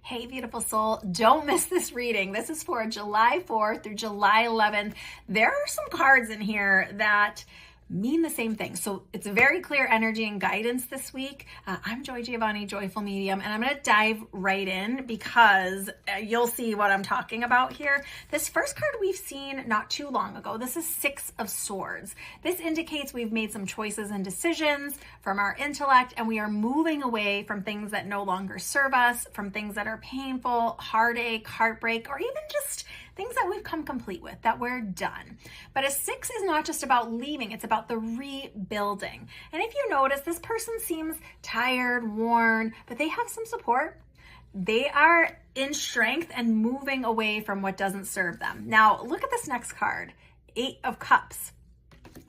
Hey, beautiful soul, don't miss this reading. This is for July 4th through July 11th. There are some cards in here that mean the same thing. So it's a very clear energy and guidance this week. I'm Joy Giovanni, Joyful Medium, and I'm going to dive right in because you'll see what I'm talking about here. This first card we've seen not too long ago. This is Six of Swords. This indicates we've made some choices and decisions from our intellect, and we are moving away from things that no longer serve us, from things that are painful, heartache, heartbreak, or even just things that we've come complete with, that we're done. But a six is not just about leaving, it's about the rebuilding. And if you notice, this person seems tired, worn, but they have some support. They are in strength and moving away from what doesn't serve them. Now, look at this next card, Eight of Cups.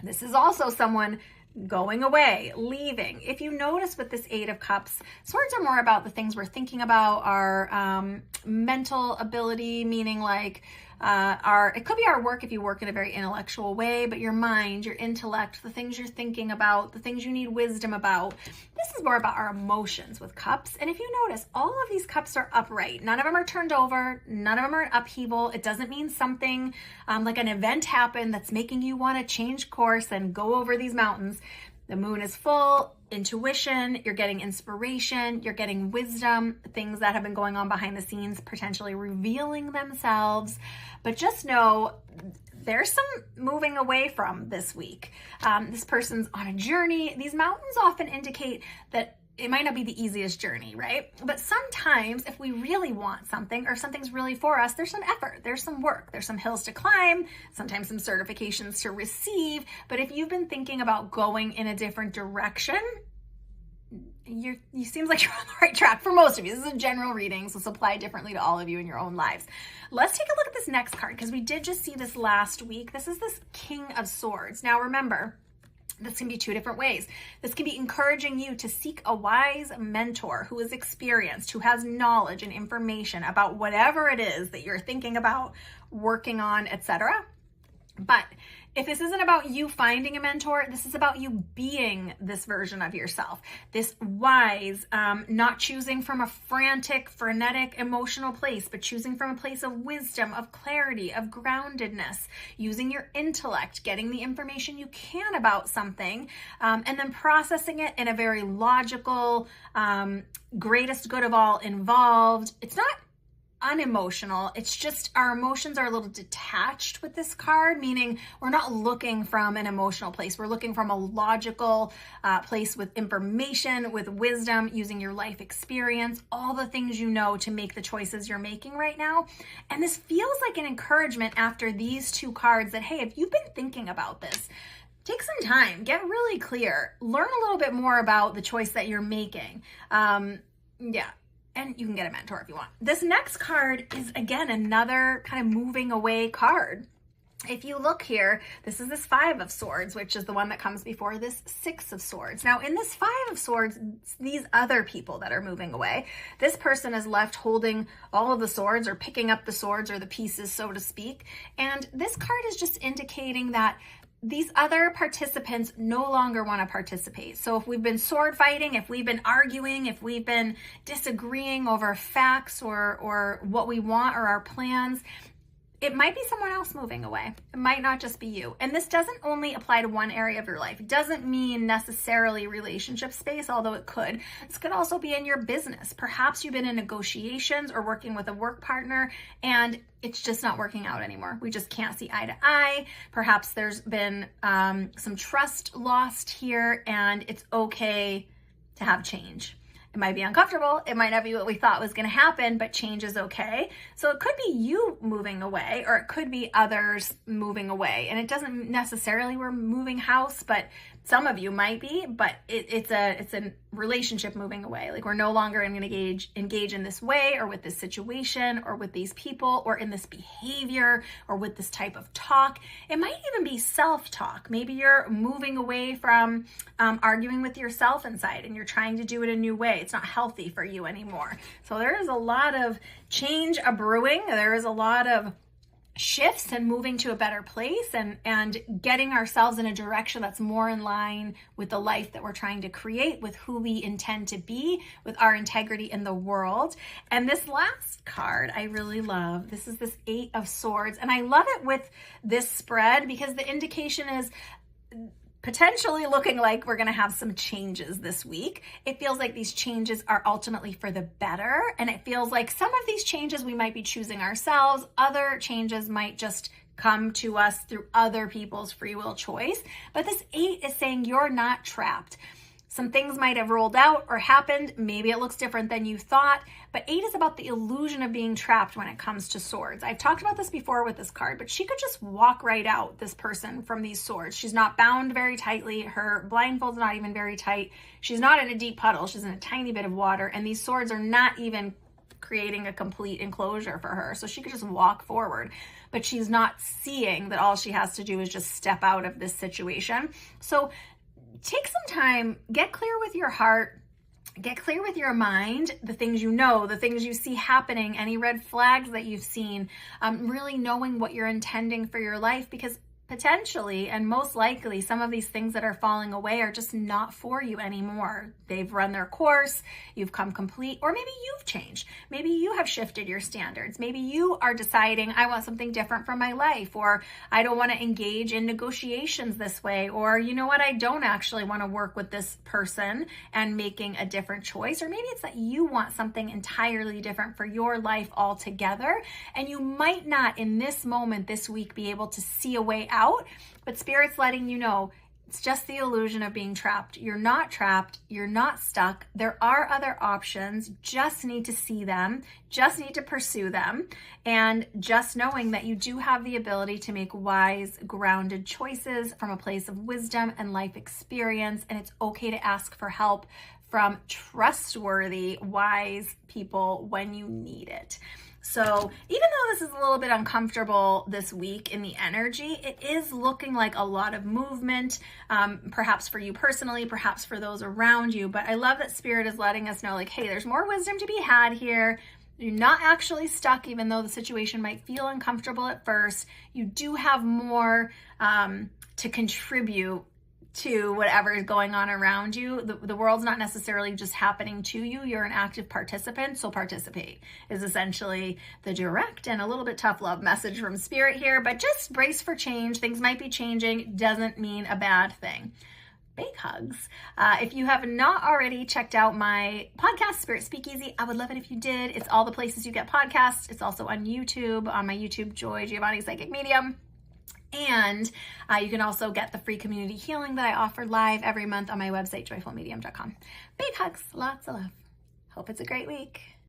This is also someone going away, leaving. If you notice with this Eight of Cups, swords are more about the things we're thinking about, our mental ability, meaning like it could be our work if you work in a very intellectual way, but your mind, your intellect, the things you're thinking about, the things you need wisdom about. This is more about our emotions with cups. And if you notice, all of these cups are upright. None of them are turned over. None of them are in upheaval. It doesn't mean something like an event happened that's making you want to change course and go over these mountains. The moon is full, intuition, you're getting inspiration, you're getting wisdom, things that have been going on behind the scenes, potentially revealing themselves. But just know there's some moving away from this week. This person's on a journey. These mountains often indicate that it might not be the easiest journey, right? But sometimes if we really want something or something's really for us, there's some effort, there's some work, there's some hills to climb, sometimes some certifications to receive. But if you've been thinking about going in a different direction, you seems like you're on the right track for most of you. This is a general reading, so it's applied differently to all of you in your own lives. Let's take a look at this next card because we did just see this last week. This is this King of Swords. Now remember, this can be two different ways. This can be encouraging you to seek a wise mentor who is experienced, who has knowledge and information about whatever it is that you're thinking about, working on, etc. But if this isn't about you finding a mentor, this is about you being this version of yourself, this wise, not choosing from a frantic, frenetic, emotional place, but choosing from a place of wisdom, of clarity, of groundedness, using your intellect, getting the information you can about something, and then processing it in a very logical, greatest good of all involved. It's not unemotional. It's just our emotions are a little detached with this card, meaning we're not looking from an emotional place. We're looking from a logical place with information, with wisdom, using your life experience, all the things you know to make the choices you're making right now. And this feels like an encouragement after these two cards that, hey, if you've been thinking about this, take some time, get really clear, learn a little bit more about the choice that you're making. And you can get a mentor if you want. This next card is, again, another kind of moving away card. If you look here, this is this Five of Swords, which is the one that comes before this Six of Swords. Now, in this Five of Swords, these other people that are moving away, this person is left holding all of the swords or picking up the swords or the pieces, so to speak. And this card is just indicating that these other participants no longer want to participate. So if we've been sword fighting, if we've been arguing, if we've been disagreeing over facts or what we want or our plans, it might be someone else moving away. It might not just be you. And this doesn't only apply to one area of your life. It doesn't mean necessarily relationship space, although it could. This could also be in your business. Perhaps you've been in negotiations or working with a work partner and it's just not working out anymore. We just can't see eye to eye. Perhaps there's been some trust lost here and it's okay to have change. It might be uncomfortable. It might not be what we thought was going to happen, but change is okay. So it could be you moving away, or it could be others moving away. And it doesn't necessarily we're moving house, but some of you might be, but it's a relationship moving away. Like we're no longer going to engage in this way or with this situation or with these people or in this behavior or with this type of talk. It might even be self-talk. Maybe you're moving away from arguing with yourself inside and you're trying to do it a new way. It's not healthy for you anymore. So there is a lot of change brewing. There is a lot of shifts and moving to a better place and getting ourselves in a direction that's more in line with the life that we're trying to create, with who we intend to be, with our integrity in the world. And this last card I really love. This is this 8 of Swords, and I love it with this spread because the indication is potentially looking like we're going to have some changes this week. It feels like these changes are ultimately for the better. And it feels like some of these changes we might be choosing ourselves. Other changes might just come to us through other people's free will choice. But this 8 is saying you're not trapped. Some things might have rolled out or happened. Maybe it looks different than you thought. But 8 is about the illusion of being trapped when it comes to swords. I've talked about this before with this card, but she could just walk right out, this person, from these swords. She's not bound very tightly. Her blindfold's not even very tight. She's not in a deep puddle. She's in a tiny bit of water. And these swords are not even creating a complete enclosure for her. So she could just walk forward. But she's not seeing that all she has to do is just step out of this situation. So take some time, get clear with your heart, get clear with your mind, the things you know, the things you see happening, any red flags that you've seen, really knowing what you're intending for your life, because potentially and most likely some of these things that are falling away are just not for you anymore. They've run their course, you've come complete, or maybe you've changed. Maybe you have shifted your standards. Maybe you are deciding, I want something different from my life, or I don't want to engage in negotiations this way, or you know what, I don't actually want to work with this person, and making a different choice. Or maybe it's that you want something entirely different for your life altogether, and you might not in this moment this week be able to see a way out, but Spirit's letting you know it's just the illusion of being trapped. You're not trapped. You're not stuck. There are other options. Just need to see them. Just need to pursue them. And just knowing that you do have the ability to make wise, grounded choices from a place of wisdom and life experience. And it's okay to ask for help from trustworthy, wise people when you need it. So even though this is a little bit uncomfortable this week in the energy, it is looking like a lot of movement, perhaps for you personally, perhaps for those around you. But I love that Spirit is letting us know, like, hey, there's more wisdom to be had here. You're not actually stuck, even though the situation might feel uncomfortable at first. You do have more to contribute to whatever is going on around you. The world's not necessarily just happening to you. You're an active participant, so participate is essentially the direct and a little bit tough love message from Spirit here, but just brace for change. Things might be changing. Doesn't mean a bad thing. Big hugs. If you have not already checked out my podcast, Spirit Speakeasy, I would love it if you did. It's all the places you get podcasts. It's also on YouTube, on my YouTube, Joy Giovanni Psychic Medium. And you can also get the free community healing that I offer live every month on my website, joyfulmedium.com. Big hugs, lots of love. Hope it's a great week.